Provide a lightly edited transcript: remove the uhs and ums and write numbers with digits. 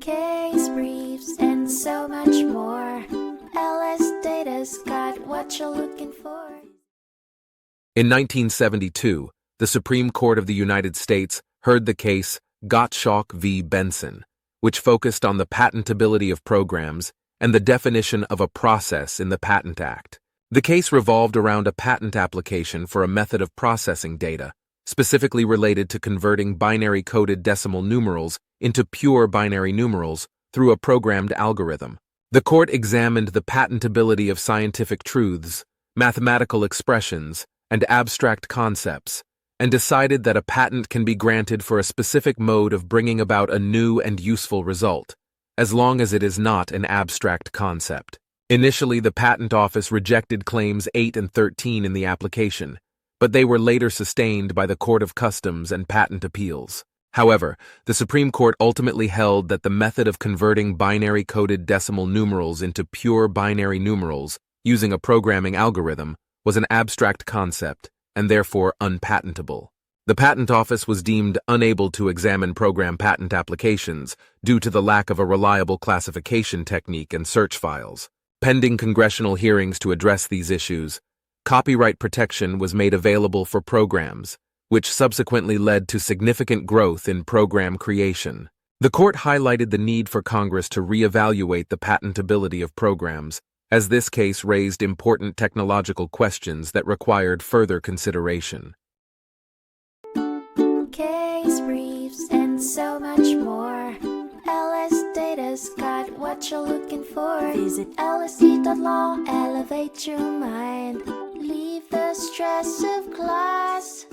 case briefs, and so much more. LSData's got what you're looking for. In 1972, the Supreme Court of the United States heard the case Gottschalk v. Benson, which focused on the patentability of programs and the definition of a process in the Patent Act. The case revolved around a patent application for a method of processing data, specifically related to converting binary-coded decimal numerals into pure binary numerals through a programmed algorithm. The court examined the patentability of scientific truths, mathematical expressions, and abstract concepts, and decided that a patent can be granted for a specific mode of bringing about a new and useful result, as long as it is not an abstract concept. Initially, the Patent Office rejected Claims 8 and 13 in the application, but they were later sustained by the Court of Customs and Patent Appeals. However, the Supreme Court ultimately held that the method of converting binary-coded decimal numerals into pure binary numerals using a programming algorithm was an abstract concept and therefore unpatentable. The Patent Office was deemed unable to examine program patent applications due to the lack of a reliable classification technique and search files. Pending congressional hearings to address these issues, copyright protection was made available for programs, which subsequently led to significant growth in program creation. The court highlighted the need for Congress to reevaluate the patentability of programs, as this case raised important technological questions that required further consideration. Case briefs, and so much more. LSData's got what you're looking for. Visit lsd.law, elevate your mind. Leave the stress of class.